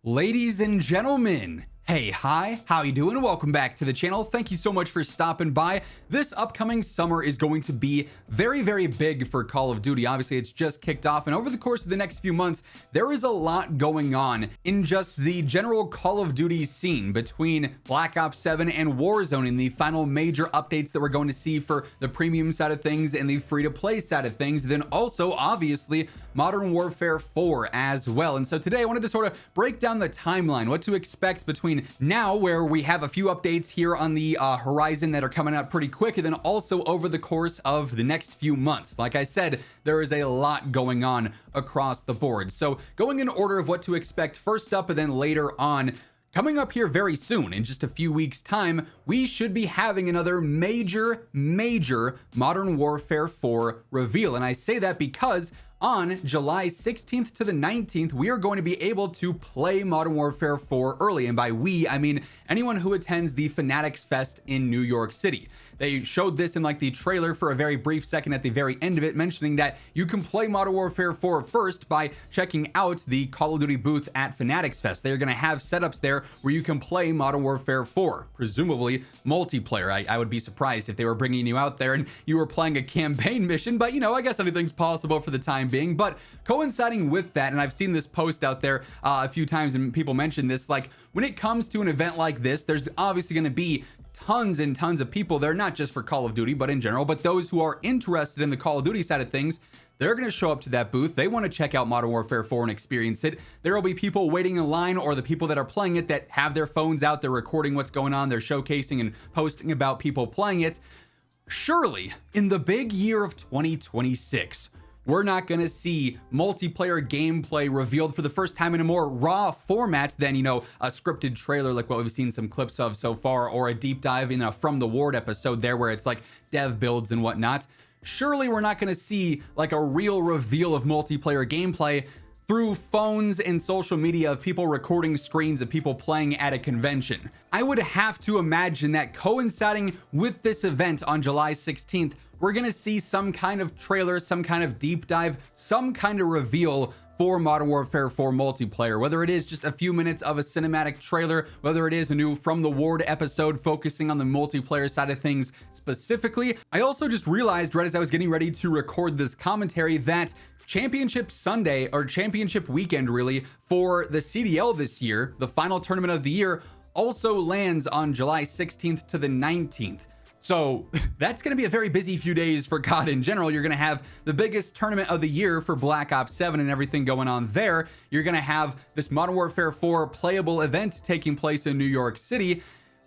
Ladies and gentlemen, hey, hi, how you doing? Welcome back to the channel. Thank you so much for stopping by. This upcoming summer is going to be very, very big for Call of Duty. Obviously, it's just kicked off, and over the course of the next few months, there is a lot going on in just the general Call of Duty scene between Black Ops 7 and Warzone and the final major updates that we're going to see for the premium side of things and the free-to-play side of things. Then also, obviously, Modern Warfare 4 as well. And so today I wanted to sort of break down the timeline, what to expect between now, where we have a few updates here on the horizon that are coming out pretty quick, and then also over the course of the next few months. Like I said, there is a lot going on across the board. So going in order of what to expect first up, and then later on, coming up here very soon, in just a few weeks' time, we should be having another major Modern Warfare 4 reveal. And I say that because on July 16th to the 19th, we are going to be able to play Modern Warfare 4 early. And by we, I mean anyone who attends the Fanatics Fest in New York City. They showed this in like the trailer for a very brief second at the very end of it, mentioning that you can play Modern Warfare 4 first by checking out the Call of Duty booth at Fanatics Fest. They're going to have setups there where you can play Modern Warfare 4, presumably multiplayer. I would be surprised if they were bringing you out there and you were playing a campaign mission, but you know, I guess anything's possible for the time being. But coinciding with that, and I've seen this post out there a few times and people mention this, like when it comes to an event like this, there's obviously going to be tons and tons of people there, not just for Call of Duty, but in general, but those who are interested in the Call of Duty side of things, they're going to show up to that booth. They want to check out Modern Warfare 4 and experience it. There will be people waiting in line, or the people that are playing it that have their phones out, they're recording what's going on, they're showcasing and posting about people playing it. Surely, in the big year of 2026, we're not going to see multiplayer gameplay revealed for the first time in a more raw format than, you know, a scripted trailer like what we've seen some clips of so far, or a deep dive in a From the Ward episode there where it's like dev builds and whatnot. Surely we're not going to see like a real reveal of multiplayer gameplay through phones and social media of people recording screens of people playing at a convention. I would have to imagine that coinciding with this event on July 16th, we're gonna see some kind of trailer, some kind of deep dive, some kind of reveal for Modern Warfare 4 multiplayer, whether it is just a few minutes of a cinematic trailer, whether it is a new From the Ward episode focusing on the multiplayer side of things specifically. I also just realized right as I was getting ready to record this commentary that Championship Sunday, or Championship Weekend really, for the CDL this year, the final tournament of the year, also lands on July 16th to the 19th. So that's going to be a very busy few days for COD in general. You're going to have the biggest tournament of the year for Black Ops 7 and everything going on there. You're going to have this Modern Warfare 4 playable event taking place in New York City.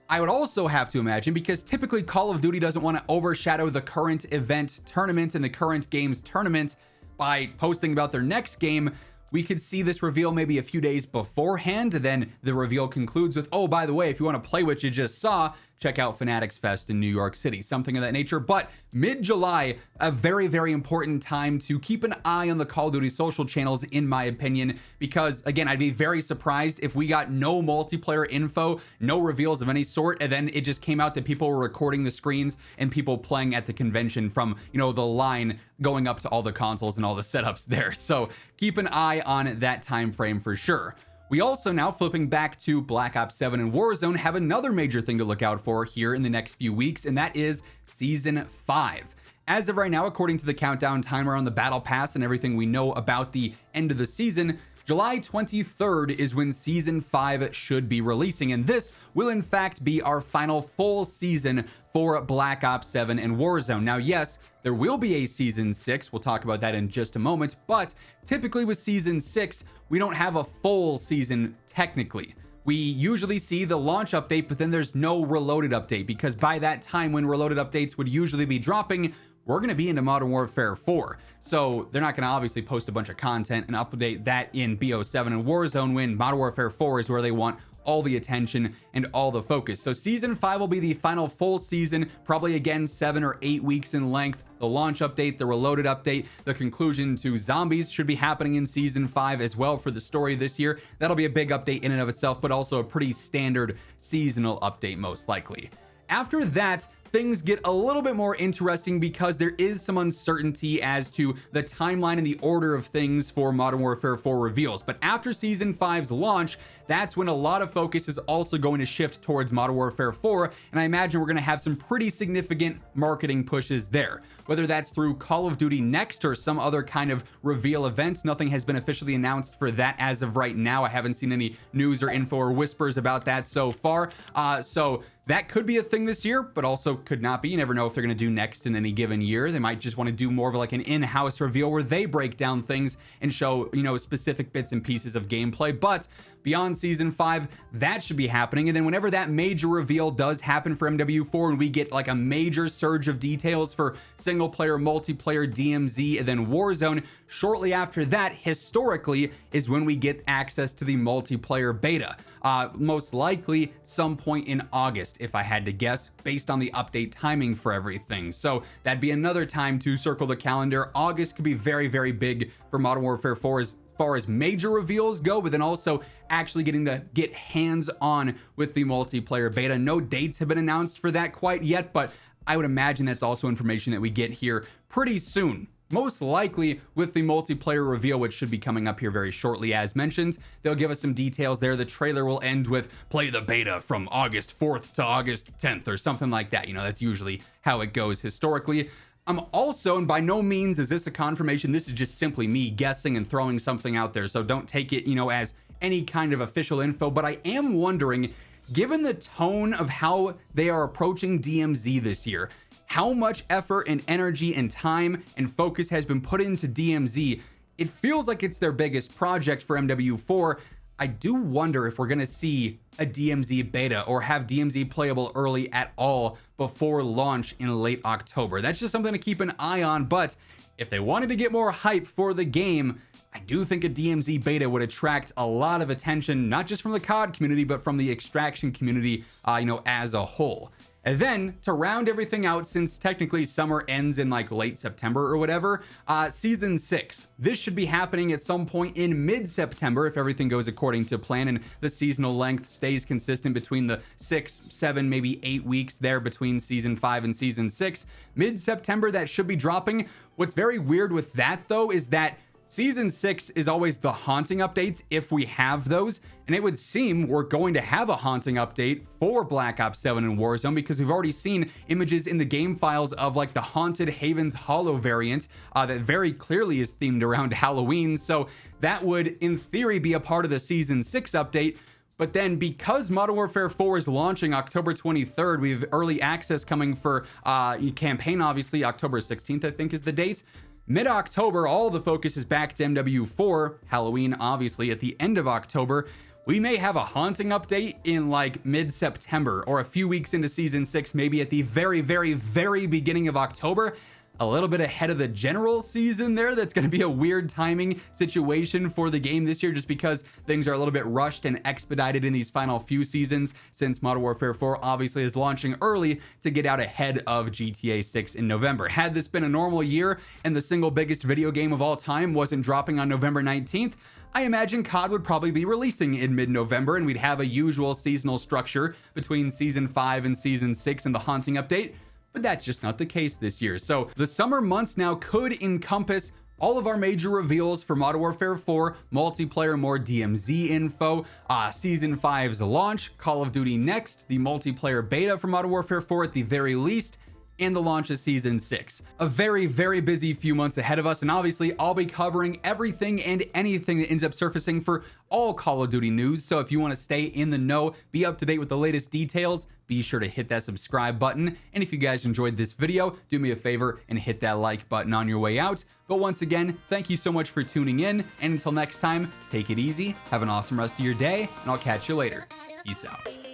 I would also have to imagine, because typically Call of Duty doesn't want to overshadow the current event tournament and the current game's tournament by posting about their next game, we could see this reveal maybe a few days beforehand. Then the reveal concludes with, oh, by the way, if you want to play what you just saw, check out Fanatics Fest in New York City, something of that nature. But mid-July, a very, very important time to keep an eye on the Call of Duty social channels, in my opinion, because again, I'd be very surprised if we got no multiplayer info, no reveals of any sort, and then it just came out that people were recording the screens and people playing at the convention from, you know, the line going up to all the consoles and all the setups there. So keep an eye on that time frame for sure. We also, now flipping back to Black Ops 7 and Warzone, have another major thing to look out for here in the next few weeks, and that is Season 5. As of right now, according to the countdown timer on the Battle Pass and everything we know about the end of the season, July 23rd is when Season 5 should be releasing, and this will in fact be our final full season for Black Ops 7 and Warzone. Now, yes, there will be a Season 6, we'll talk about that in just a moment, but typically with Season 6, we don't have a full season technically. We usually see the launch update, but then there's no Reloaded update, because by that time when Reloaded updates would usually be dropping, we're going to be into Modern Warfare 4. So they're not going to obviously post a bunch of content and update that in BO7 and Warzone when Modern Warfare 4 is where they want all the attention and all the focus. So Season 5 will be the final full season, probably again 7 or 8 weeks in length. The launch update, the Reloaded update, the conclusion to Zombies should be happening in Season 5 as well for the story this year. That'll be a big update in and of itself, but also a pretty standard seasonal update most likely. After that, things get a little bit more interesting because there is some uncertainty as to the timeline and the order of things for Modern Warfare 4 reveals. But after Season 5's launch, that's when a lot of focus is also going to shift towards Modern Warfare 4, and I imagine we're going to have some pretty significant marketing pushes there. Whether that's through Call of Duty Next or some other kind of reveal event, nothing has been officially announced for that as of right now. I haven't seen any news or info or whispers about that so far. So that could be a thing this year, but also could not be. You never know if they're going to do Next in any given year. They might just want to do more of like an in-house reveal where they break down things and show, you know, specific bits and pieces of gameplay. But beyond Season 5, that should be happening. And then whenever that major reveal does happen for MW4 and we get like a major surge of details for single player, multiplayer, DMZ, and then Warzone, shortly after that, historically, is when we get access to the multiplayer beta. Most likely some point in August, if I had to guess, based on the update timing for everything. So that'd be another time to circle the calendar. August could be very, very big for Modern Warfare 4 as far as major reveals go, but then also actually getting to get hands-on with the multiplayer beta. No dates have been announced for that quite yet, but I would imagine that's also information that we get here pretty soon. Most likely with the multiplayer reveal, which should be coming up here very shortly. As mentioned, they'll give us some details there. The trailer will end with play the beta from August 4th to August 10th or something like that. You know, that's usually how it goes historically. I'm also, and by no means is this a confirmation, this is just simply me guessing and throwing something out there, so don't take it, you know, as any kind of official info, but I am wondering, given the tone of how they are approaching DMZ this year, how much effort and energy and time and focus has been put into DMZ, it feels like it's their biggest project for MW4. I do wonder if we're going to see a DMZ beta or have DMZ playable early at all before launch in late October. That's just something to keep an eye on, but if they wanted to get more hype for the game, I do think a DMZ beta would attract a lot of attention, not just from the COD community, but from the extraction community, you know, as a whole. And then to round everything out, since technically summer ends in like late September or whatever, Season 6. This should be happening at some point in mid-September if everything goes according to plan and the seasonal length stays consistent between the 6, 7, maybe 8 weeks there between Season 5 and Season 6. Mid-September, that should be dropping. What's very weird with that, though, is that Season 6 is always the haunting updates if we have those, and it would seem we're going to have a haunting update for Black Ops 7 and Warzone because we've already seen images in the game files of like the Haunted Havens Hollow variant that very clearly is themed around Halloween, so that would in theory be a part of the Season 6 update. But then because Modern Warfare 4 is launching October 23rd, we have early access coming for campaign, obviously October 16th I think is the date. Mid-October, all the focus is back to MW4, Halloween obviously at the end of October. We may have a haunting update in like mid-September or a few weeks into Season 6, maybe at the very, very, very beginning of October. A little bit ahead of the general season there. That's going to be a weird timing situation for the game this year just because things are a little bit rushed and expedited in these final few seasons since Modern Warfare 4 obviously is launching early to get out ahead of GTA 6 in November. Had this been a normal year and the single biggest video game of all time wasn't dropping on November 19th, I imagine COD would probably be releasing in mid-November and we'd have a usual seasonal structure between Season 5 and Season 6 and the haunting update. But that's just not the case this year. So the summer months now could encompass all of our major reveals for Modern Warfare 4, multiplayer, more DMZ info, Season 5's launch, Call of Duty Next, the multiplayer beta for Modern Warfare 4 at the very least, and the launch of Season 6. A very, very busy few months ahead of us, and obviously I'll be covering everything and anything that ends up surfacing for all Call of Duty news, so if you want to stay in the know, be up to date with the latest details, be sure to hit that subscribe button, and if you guys enjoyed this video, do me a favor and hit that like button on your way out. But once again, thank you so much for tuning in, and until next time, take it easy, have an awesome rest of your day, and I'll catch you later. Peace out.